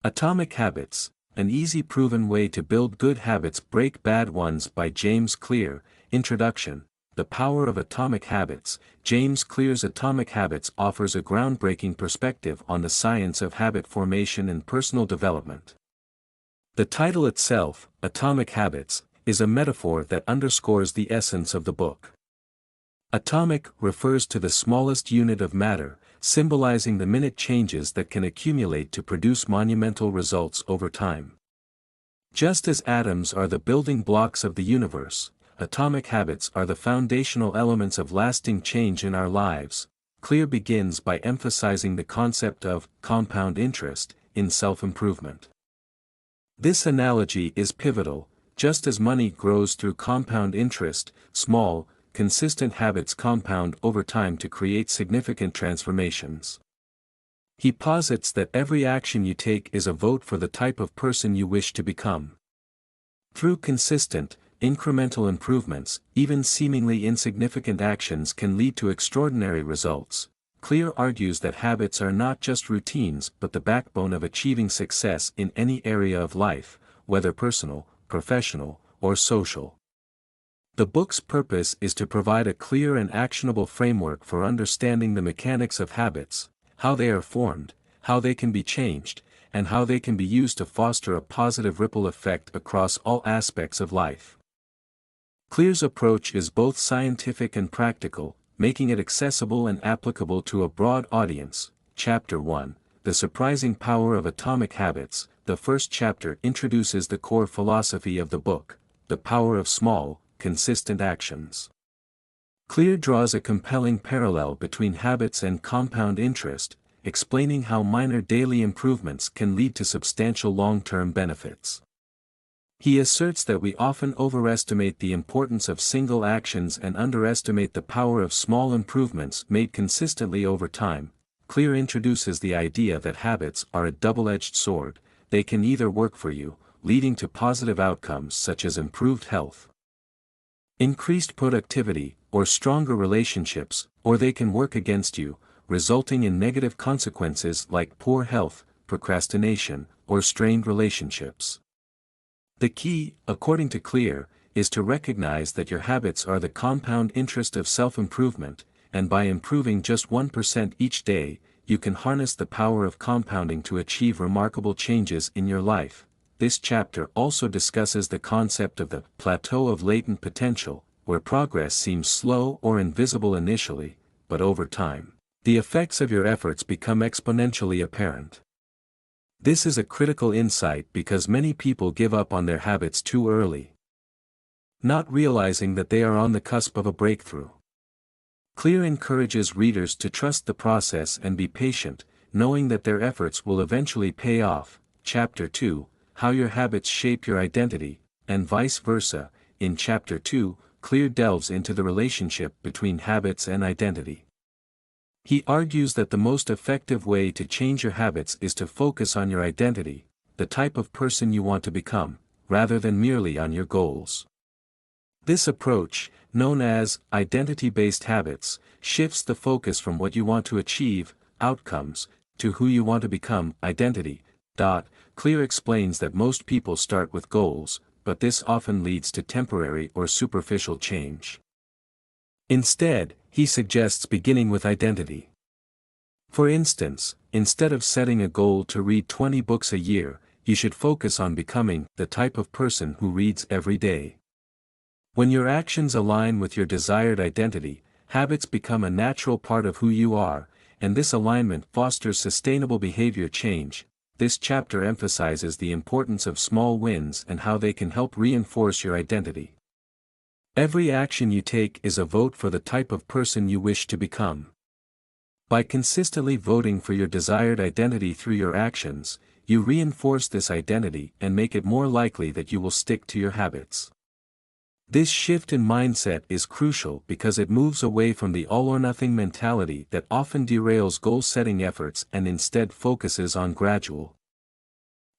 Atomic Habits, An Easy Proven Way to Build Good Habits Break Bad Ones by James Clear. Introduction. The Power of Atomic Habits. James Clear's Atomic Habits offers a groundbreaking perspective on the science of habit formation and personal development. The title itself, Atomic Habits, is a metaphor that underscores the essence of the book. Atomic refers to the smallest unit of matter, symbolizing the minute changes that can accumulate to produce monumental results over time. Just as atoms are the building blocks of the universe, atomic habits are the foundational elements of lasting change in our lives. Clear begins by emphasizing the concept of compound interest in self-improvement. This analogy is pivotal. Just as money grows through compound interest, small, consistent habits compound over time to create significant transformations. He posits that every action you take is a vote for the type of person you wish to become. Through consistent, incremental improvements, even seemingly insignificant actions can lead to extraordinary results. Clear argues that habits are not just routines but the backbone of achieving success in any area of life, whether personal, professional, or social. The book's purpose is to provide a clear and actionable framework for understanding the mechanics of habits, how they are formed, how they can be changed, and how they can be used to foster a positive ripple effect across all aspects of life. Clear's approach is both scientific and practical, making it accessible and applicable to a broad audience. Chapter 1, The Surprising Power of Atomic Habits. The first chapter introduces the core philosophy of the book, the power of small, consistent actions. Clear draws a compelling parallel between habits and compound interest, explaining how minor daily improvements can lead to substantial long-term benefits. He asserts that we often overestimate the importance of single actions and underestimate the power of small improvements made consistently over time. Clear introduces the idea that habits are a double-edged sword. They can either work for you, leading to positive outcomes such as improved health, increased productivity, or stronger relationships, or they can work against you, resulting in negative consequences like poor health, procrastination, or strained relationships. The key, according to Clear, is to recognize that your habits are the compound interest of self-improvement, and by improving just 1% each day, you can harness the power of compounding to achieve remarkable changes in your life. This chapter also discusses the concept of the plateau of latent potential, where progress seems slow or invisible initially, but over time, the effects of your efforts become exponentially apparent. This is a critical insight because many people give up on their habits too early, not realizing that they are on the cusp of a breakthrough. Clear encourages readers to trust the process and be patient, knowing that their efforts will eventually pay off. Chapter 2, How Your Habits Shape Your Identity, and Vice Versa. In Chapter 2, Clear delves into the relationship between habits and identity. He argues that the most effective way to change your habits is to focus on your identity, the type of person you want to become, rather than merely on your goals. This approach, known as identity-based habits, shifts the focus from what you want to achieve, outcomes, to who you want to become, identity. Clear explains that most people start with goals, but this often leads to temporary or superficial change. Instead, he suggests beginning with identity. For instance, instead of setting a goal to read 20 books a year, you should focus on becoming the type of person who reads every day. When your actions align with your desired identity, habits become a natural part of who you are, and this alignment fosters sustainable behavior change. This chapter emphasizes the importance of small wins and how they can help reinforce your identity. Every action you take is a vote for the type of person you wish to become. By consistently voting for your desired identity through your actions, you reinforce this identity and make it more likely that you will stick to your habits. This shift in mindset is crucial because it moves away from the all-or-nothing mentality that often derails goal-setting efforts and instead focuses on gradual,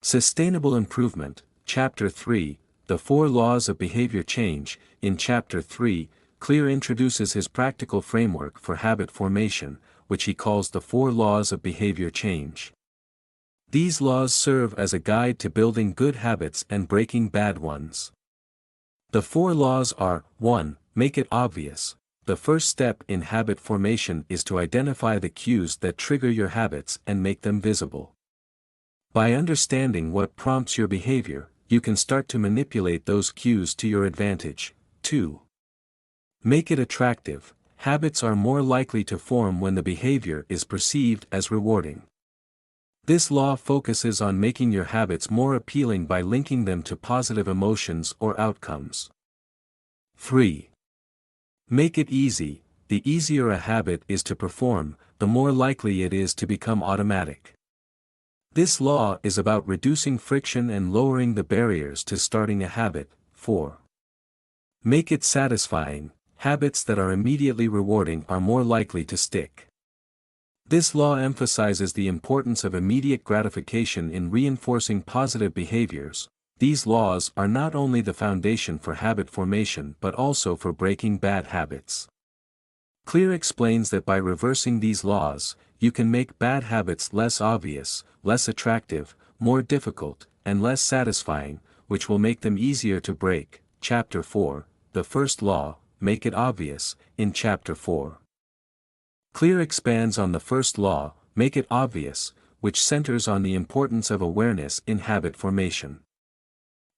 sustainable improvement. Chapter 3, The 4 Laws of Behavior Change. In Chapter 3, Clear introduces his practical framework for habit formation, which he calls the 4 Laws of Behavior Change. These laws serve as a guide to building good habits and breaking bad ones. The 4 laws are: 1. Make it obvious. The first step in habit formation is to identify the cues that trigger your habits and make them visible. By understanding what prompts your behavior, you can start to manipulate those cues to your advantage. 2. Make it attractive. Habits are more likely to form when the behavior is perceived as rewarding. This law focuses on making your habits more appealing by linking them to positive emotions or outcomes. 3. Make it easy. The easier a habit is to perform, the more likely it is to become automatic. This law is about reducing friction and lowering the barriers to starting a habit. 4. Make it satisfying. Habits that are immediately rewarding are more likely to stick. This law emphasizes the importance of immediate gratification in reinforcing positive behaviors. These laws are not only the foundation for habit formation but also for breaking bad habits. Clear explains that by reversing these laws, you can make bad habits less obvious, less attractive, more difficult, and less satisfying, which will make them easier to break. Chapter 4, the first law, make it obvious, in Chapter 4. Clear expands on the first law, make it obvious, which centers on the importance of awareness in habit formation.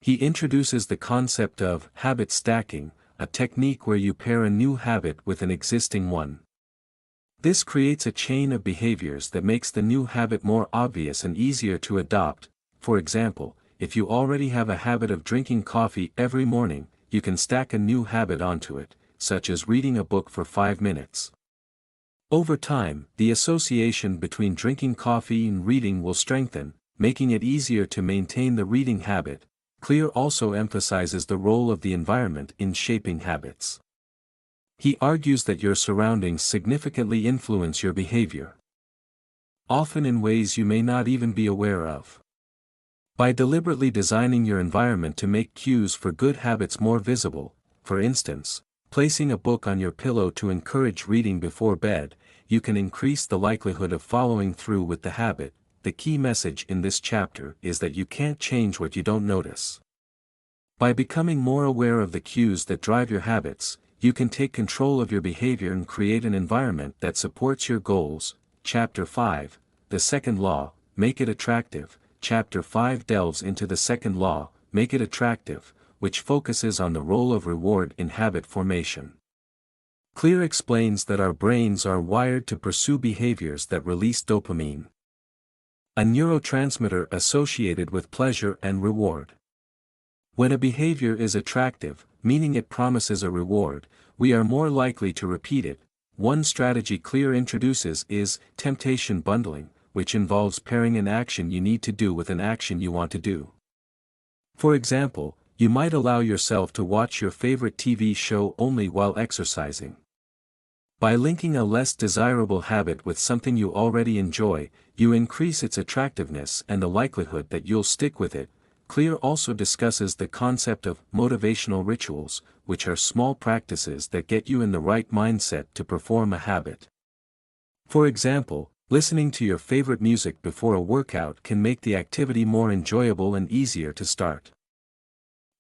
He introduces the concept of habit stacking, a technique where you pair a new habit with an existing one. This creates a chain of behaviors that makes the new habit more obvious and easier to adopt. For example, if you already have a habit of drinking coffee every morning, you can stack a new habit onto it, such as reading a book for 5 minutes. Over time, the association between drinking coffee and reading will strengthen, making it easier to maintain the reading habit. Clear also emphasizes the role of the environment in shaping habits. He argues that your surroundings significantly influence your behavior, often in ways you may not even be aware of. By deliberately designing your environment to make cues for good habits more visible, for instance, placing a book on your pillow to encourage reading before bed, you can increase the likelihood of following through with the habit. The key message in this chapter is that you can't change what you don't notice. By becoming more aware of the cues that drive your habits, you can take control of your behavior and create an environment that supports your goals. Chapter 5, the second law, make it attractive. Chapter 5 delves into the second law, make it attractive, which focuses on the role of reward in habit formation. Clear explains that our brains are wired to pursue behaviors that release dopamine, a neurotransmitter associated with pleasure and reward. When a behavior is attractive, meaning it promises a reward, we are more likely to repeat it. One strategy Clear introduces is temptation bundling, which involves pairing an action you need to do with an action you want to do. For example, you might allow yourself to watch your favorite TV show only while exercising. By linking a less desirable habit with something you already enjoy, you increase its attractiveness and the likelihood that you'll stick with it. Clear also discusses the concept of motivational rituals, which are small practices that get you in the right mindset to perform a habit. For example, listening to your favorite music before a workout can make the activity more enjoyable and easier to start.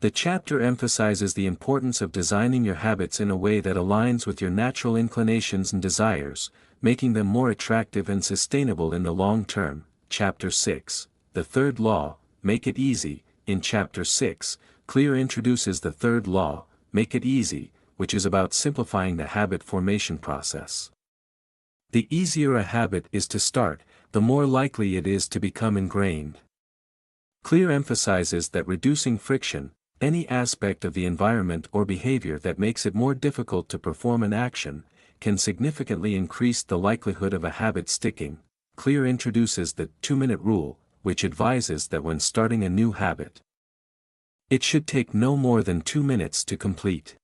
The chapter emphasizes the importance of designing your habits in a way that aligns with your natural inclinations and desires, making them more attractive and sustainable in the long term. Chapter 6, the third law, make it easy. In Chapter 6, Clear introduces the third law, make it easy, which is about simplifying the habit formation process. The easier a habit is to start, the more likely it is to become ingrained. Clear emphasizes that reducing friction, any aspect of the environment or behavior that makes it more difficult to perform an action, can significantly increase the likelihood of a habit sticking. Clear introduces the 2-minute rule, which advises that when starting a new habit, it should take no more than 2 minutes to complete.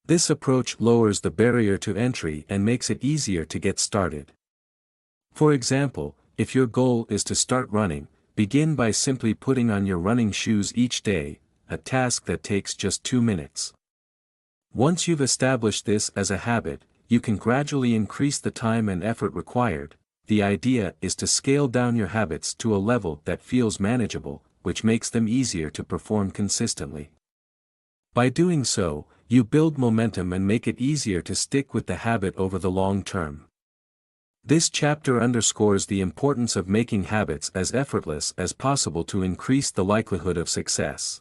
This approach lowers the barrier to entry and makes it easier to get started. For example, if your goal is to start running, begin by simply putting on your running shoes each day, a task that takes just 2 minutes. Once you've established this as a habit, you can gradually increase the time and effort required. the idea is to scale down your habits to a level that feels manageable, which makes them easier to perform consistently. By doing so, you build momentum and make it easier to stick with the habit over the long term. This chapter underscores the importance of making habits as effortless as possible to increase the likelihood of success.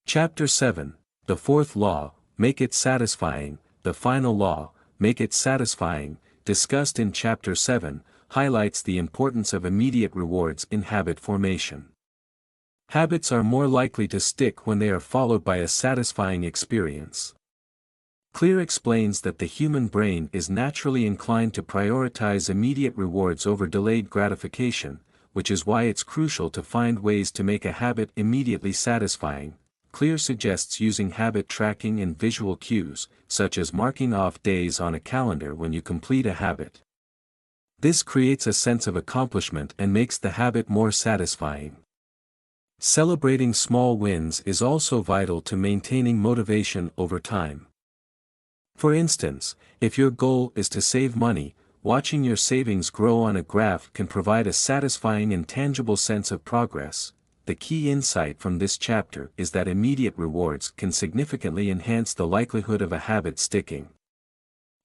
Chapter 7, the fourth law, make it satisfying. The final law, make it satisfying, discussed in Chapter 7, highlights the importance of immediate rewards in habit formation. Habits are more likely to stick when they are followed by a satisfying experience. Clear explains that the human brain is naturally inclined to prioritize immediate rewards over delayed gratification, which is why it's crucial to find ways to make a habit immediately satisfying. Clear suggests using habit tracking and visual cues, such as marking off days on a calendar when you complete a habit. This creates a sense of accomplishment and makes the habit more satisfying. Celebrating small wins is also vital to maintaining motivation over time. For instance, if your goal is to save money, watching your savings grow on a graph can provide a satisfying and tangible sense of progress. The key insight from this chapter is that immediate rewards can significantly enhance the likelihood of a habit sticking.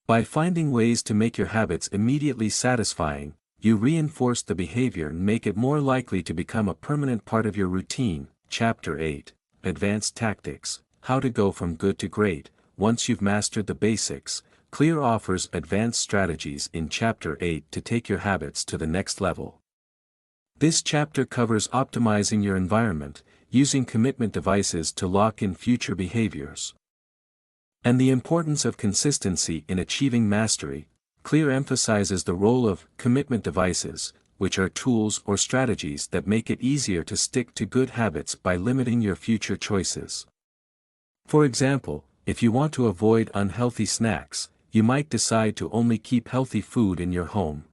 By finding ways to make your habits immediately satisfying, you reinforce the behavior and make it more likely to become a permanent part of your routine. Chapter 8, Advanced Tactics, How to Go from Good to Great. Once you've mastered the basics, Clear offers advanced strategies in Chapter 8 to take your habits to the next level. This chapter covers optimizing your environment, using commitment devices to lock in future behaviors, and the importance of consistency in achieving mastery. Clear emphasizes the role of commitment devices, which are tools or strategies that make it easier to stick to good habits by limiting your future choices. For example, if you want to avoid unhealthy snacks, you might decide to only keep healthy food in your home.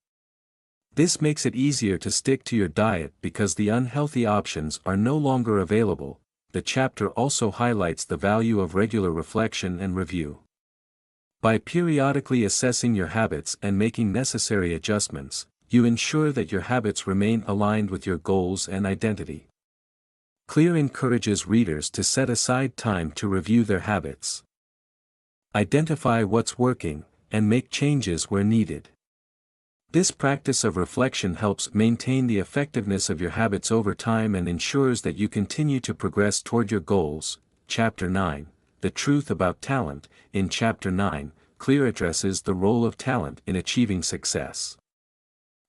This makes it easier to stick to your diet because the unhealthy options are no longer available. The chapter also highlights the value of regular reflection and review. By periodically assessing your habits and making necessary adjustments, you ensure that your habits remain aligned with your goals and identity. Clear encourages readers to set aside time to review their habits, identify what's working, and make changes where needed. This practice of reflection helps maintain the effectiveness of your habits over time and ensures that you continue to progress toward your goals. Chapter 9, The Truth About Talent. In Chapter 9, Clear addresses the role of talent in achieving success.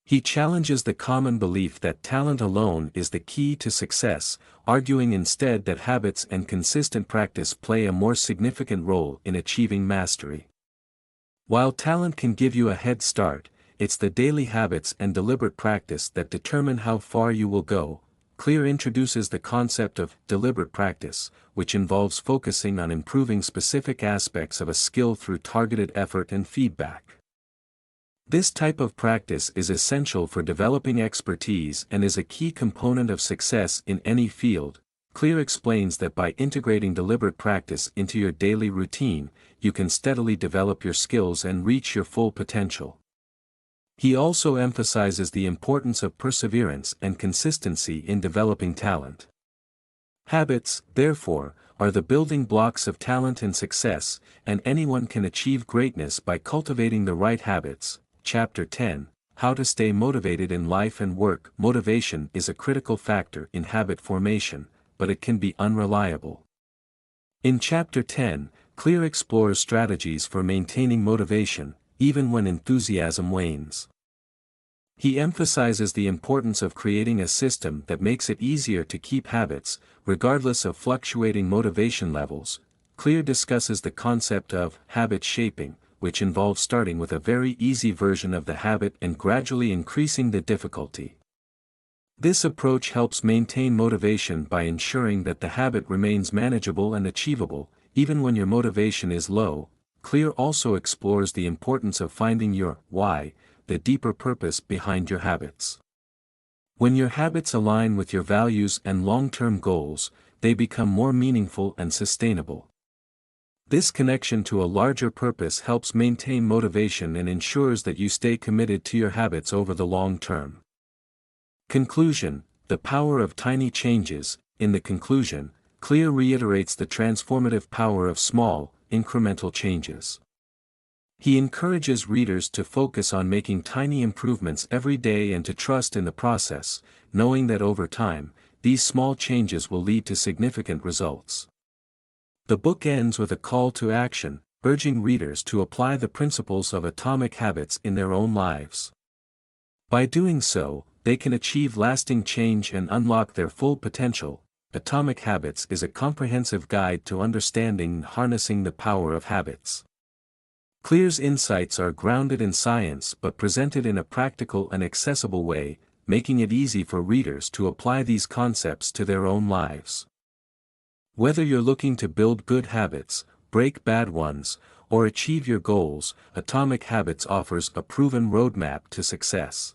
He challenges the common belief that talent alone is the key to success, arguing instead that habits and consistent practice play a more significant role in achieving mastery. While talent can give you a head start, it's the daily habits and deliberate practice that determine how far you will go. Clear introduces the concept of deliberate practice, which involves focusing on improving specific aspects of a skill through targeted effort and feedback. This type of practice is essential for developing expertise and is a key component of success in any field. Clear explains that by integrating deliberate practice into your daily routine, you can steadily develop your skills and reach your full potential. He also emphasizes the importance of perseverance and consistency in developing talent. Habits, therefore, are the building blocks of talent and success, and anyone can achieve greatness by cultivating the right habits. Chapter 10, How to Stay Motivated in Life and Work. Motivation is a critical factor in habit formation, but it can be unreliable. In Chapter 10, Clear explores strategies for maintaining motivation, even when enthusiasm wanes. He emphasizes the importance of creating a system that makes it easier to keep habits, regardless of fluctuating motivation levels. Clear discusses the concept of habit shaping, which involves starting with a very easy version of the habit and gradually increasing the difficulty. This approach helps maintain motivation by ensuring that the habit remains manageable and achievable, even when your motivation is low. Clear also explores the importance of finding your why, the deeper purpose behind your habits. When your habits align with your values and long-term goals, they become more meaningful and sustainable. This connection to a larger purpose helps maintain motivation and ensures that you stay committed to your habits over the long term. Conclusion: the power of tiny changes. In the conclusion, Clear reiterates the transformative power of small, incremental changes. He encourages readers to focus on making tiny improvements every day and to trust in the process, knowing that over time, these small changes will lead to significant results. The book ends with a call to action, urging readers to apply the principles of atomic habits in their own lives. By doing so, they can achieve lasting change and unlock their full potential. Atomic Habits is a comprehensive guide to understanding and harnessing the power of habits. Clear's insights are grounded in science but presented in a practical and accessible way, making it easy for readers to apply these concepts to their own lives. Whether you're looking to build good habits, break bad ones, or achieve your goals, Atomic Habits offers a proven roadmap to success.